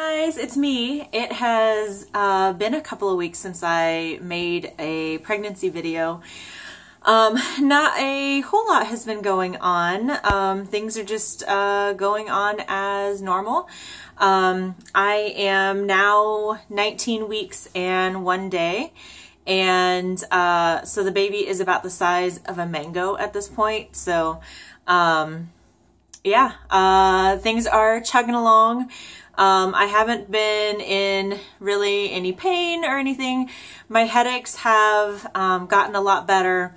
Guys, it's me. It has been a couple of weeks since I made a pregnancy video. Not a whole lot has been going on. Things are just going on as normal. I am now 19 weeks and 1 day. And so the baby is about the size of a mango at this point. So yeah, things are chugging along. I haven't been in really any pain or anything. My headaches have gotten a lot better.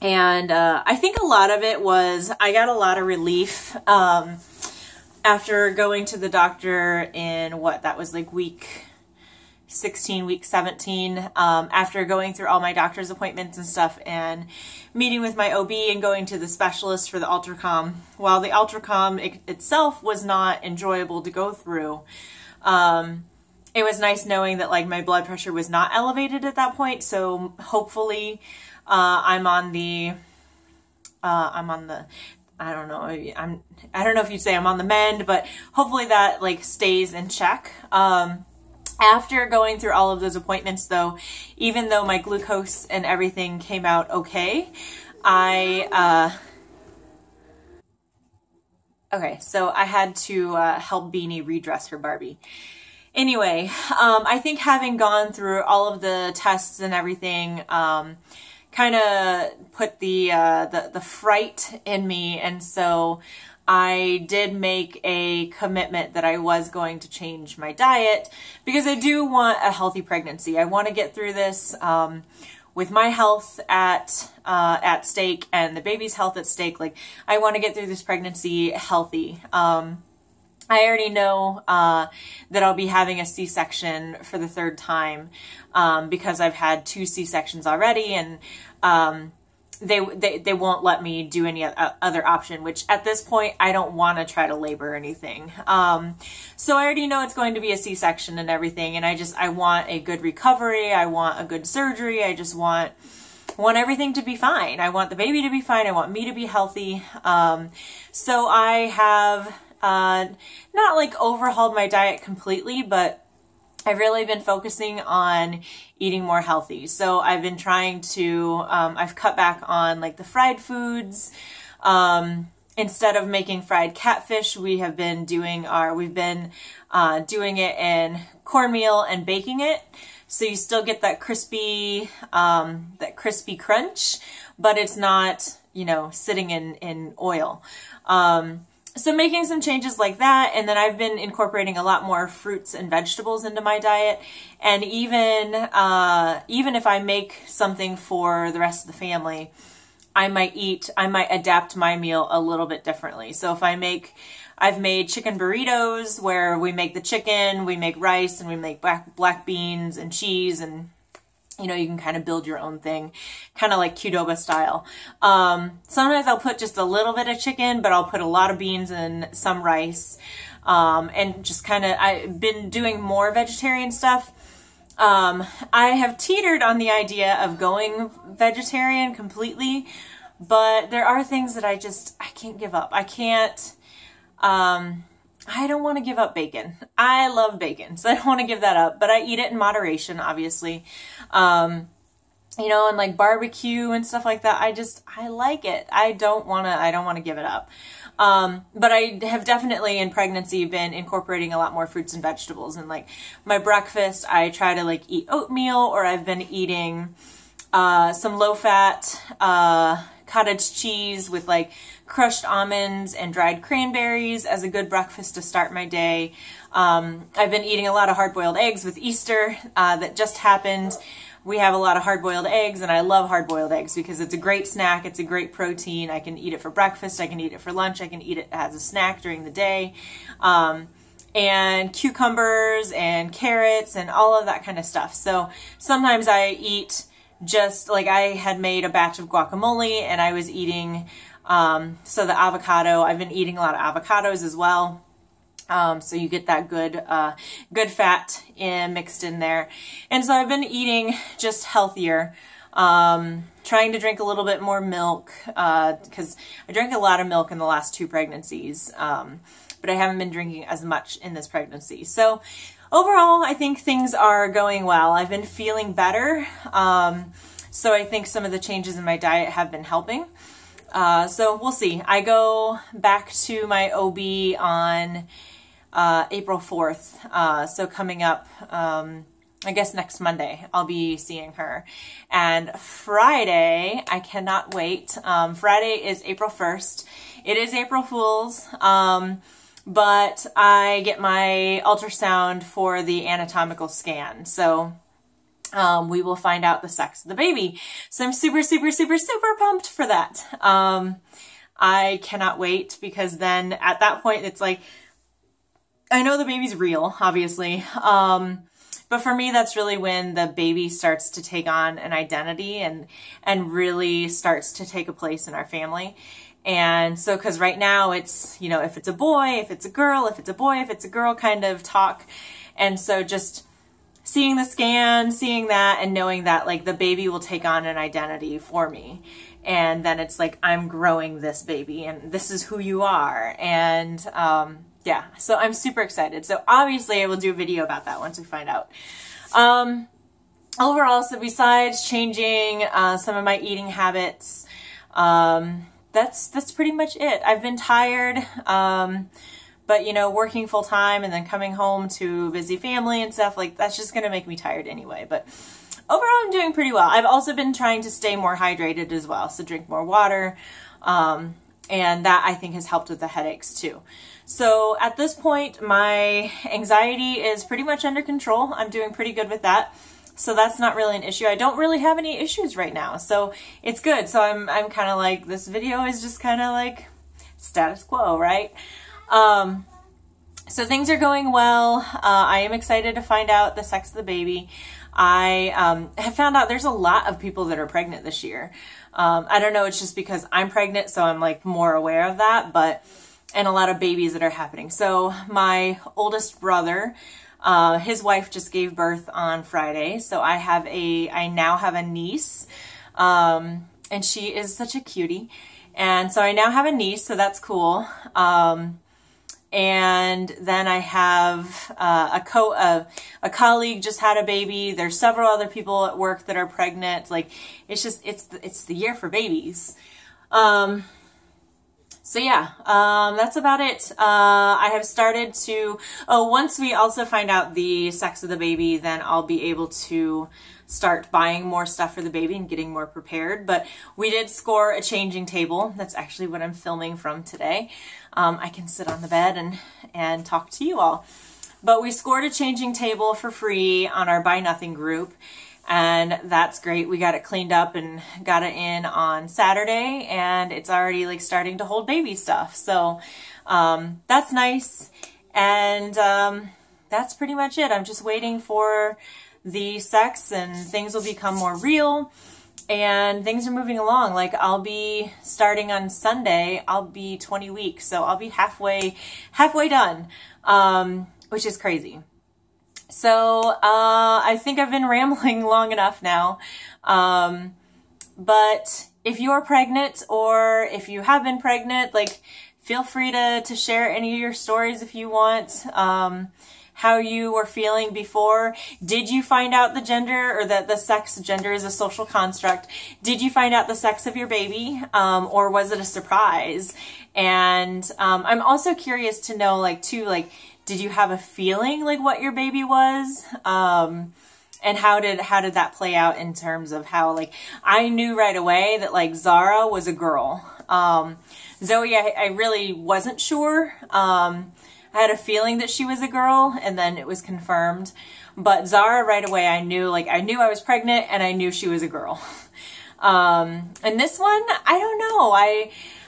And I think a lot of it was I got a lot of relief after going to the doctor in that was like week 16, week 17, after going through all my doctor's appointments and stuff and meeting with my OB and going to the specialist for the ultracom. While the ultracom itself was not enjoyable to go through, it was nice knowing that like my blood pressure was not elevated at that point. So hopefully I don't know if you'd say I'm on the mend, but hopefully that like stays in check. After going through all of those appointments though, even though my glucose and everything came out okay, so I had to help Beanie redress her Barbie. Anyway, I think having gone through all of the tests and everything, kind of put the fright in me, and so I did make a commitment that I was going to change my diet because I do want a healthy pregnancy. I want to get through this with my health at stake and the baby's health at stake. Like, I want to get through this pregnancy healthy. I already know that I'll be having a C-section for the third time because I've had 2 C-sections already, and they won't let me do any other option, which at this point I don't want to try to labor or anything. So I already know it's going to be a C-section and everything, and I want a good recovery. I want a good surgery. I just want everything to be fine. I want the baby to be fine. I want me to be healthy. So I have not like overhauled my diet completely, but I've really been focusing on eating more healthy. So I've been trying to, I've cut back on like the fried foods. Instead of making fried catfish, we've been doing it in cornmeal and baking it. So you still get that crispy crunch, but it's not, sitting in oil. So making some changes like that, and then I've been incorporating a lot more fruits and vegetables into my diet, and even if I make something for the rest of the family, I might adapt my meal a little bit differently. So if I've made chicken burritos where we make the chicken, we make rice, and we make black beans and cheese, and you can kind of build your own thing, kind of like Qdoba style. Sometimes I'll put just a little bit of chicken, but I'll put a lot of beans and some rice. And just I've been doing more vegetarian stuff. I have teetered on the idea of going vegetarian completely, but there are things that I can't give up. I don't want to give up bacon. I love bacon, so I don't want to give that up, but I eat it in moderation, obviously. And like barbecue and stuff like that, I like it. I don't want to give it up. But I have definitely in pregnancy been incorporating a lot more fruits and vegetables, and like my breakfast, I try to like eat oatmeal, or I've been eating, some low fat, cottage cheese with like crushed almonds and dried cranberries as a good breakfast to start my day. I've been eating a lot of hard-boiled eggs with Easter that just happened. We have a lot of hard-boiled eggs, and I love hard-boiled eggs because it's a great snack. It's a great protein. I can eat it for breakfast. I can eat it for lunch. I can eat it as a snack during the day. And cucumbers and carrots and all of that kind of stuff. So sometimes I eat just like I had made a batch of guacamole, and I was eating, so the avocado, I've been eating a lot of avocados as well. So you get that good fat mixed in there. And so I've been eating just healthier, trying to drink a little bit more milk, because I drank a lot of milk in the last 2 pregnancies. but I haven't been drinking as much in this pregnancy. So overall, I think things are going well. I've been feeling better. So I think some of the changes in my diet have been helping. So we'll see. I go back to my OB on April 4th. So coming up, I guess next Monday, I'll be seeing her. And Friday, I cannot wait. Friday is April 1st. It is April Fool's. But I get my ultrasound for the anatomical scan. So we will find out the sex of the baby. So I'm super, super, super, super pumped for that. I cannot wait, because then at that point it's like, I know the baby's real, obviously. But for me, that's really when the baby starts to take on an identity and really starts to take a place in our family. And so, because right now it's, you know, if it's a boy, if it's a girl, if it's a boy, if it's a girl kind of talk. And so just seeing the scan, seeing that, and knowing that like the baby will take on an identity for me. And then it's like, I'm growing this baby and this is who you are. And yeah, so I'm super excited. So obviously I will do a video about that once we find out. Overall, so besides changing some of my eating habits, that's pretty much it. I've been tired, but you know, working full time and then coming home to a busy family and stuff, like that's just going to make me tired anyway. But overall, I'm doing pretty well. I've also been trying to stay more hydrated as well. So drink more water. And that I think has helped with the headaches too. So at this point, my anxiety is pretty much under control. I'm doing pretty good with that. So that's not really an issue. I don't really have any issues right now. So it's good. So I'm kind of like, this video is just kind of like status quo, right? So things are going well. I am excited to find out the sex of the baby. I have found out there's a lot of people that are pregnant this year. I don't know, it's just because I'm pregnant, so I'm like more aware of that, and a lot of babies that are happening. So my oldest brother, his wife just gave birth on Friday. So I now have a niece, and she is such a cutie. And so I now have a niece, so that's cool. And then I have a colleague just had a baby. There's several other people at work that are pregnant. Like it's just it's the year for babies. So yeah, that's about it. I have started to, once we also find out the sex of the baby, then I'll be able to start buying more stuff for the baby and getting more prepared. But we did score a changing table. That's actually what I'm filming from today. I can sit on the bed and talk to you all. But we scored a changing table for free on our Buy Nothing group. And that's great. We got it cleaned up and got it in on Saturday, and it's already like starting to hold baby stuff. So that's nice. And that's pretty much it. I'm just waiting for the sex and things will become more real, and things are moving along. Like I'll be starting on Sunday, I'll be 20 weeks. So I'll be halfway done, which is crazy. So I think I've been rambling long enough now. But if you're pregnant, or if you have been pregnant, like feel free to share any of your stories if you want. How you were feeling before. Did you find out the gender, or that the sex? Gender is a social construct. Did you find out the sex of your baby, or was it a surprise? And I'm also curious to know, like, too, like, did you have a feeling like what your baby was? And how did that play out in terms of how, like, I knew right away that like Zara was a girl. Zoe, I really wasn't sure. I had a feeling that she was a girl, and then it was confirmed. But Zara, right away, I knew I was pregnant, and I knew she was a girl. And this one, I don't know.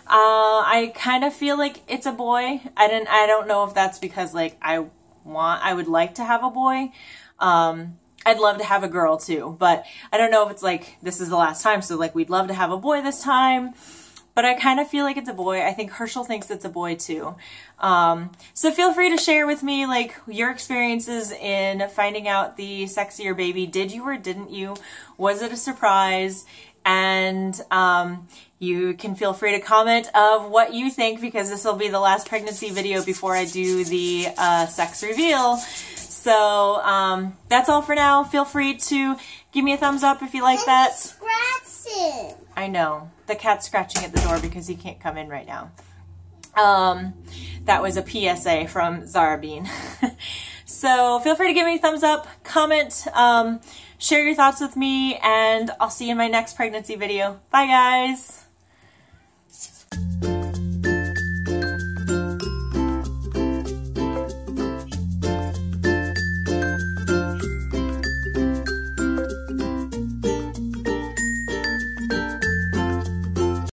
I kind of feel like it's a boy. I don't know if that's because like I would like to have a boy. I'd love to have a girl too, but I don't know if it's like this is the last time, so like we'd love to have a boy this time. But I kind of feel like it's a boy. I think Herschel thinks it's a boy too. So feel free to share with me like your experiences in finding out the sex of your baby. Did you or didn't you? Was it a surprise? And You can feel free to comment of what you think, because this will be the last pregnancy video before I do the sex reveal. So that's all for now. Feel free to give me a thumbs up if you like that. Scratching. I know. The cat's scratching at the door because he can't come in right now. That was a PSA from Zara Bean. So feel free to give me a thumbs up, comment, share your thoughts with me, and I'll see you in my next pregnancy video. Bye guys!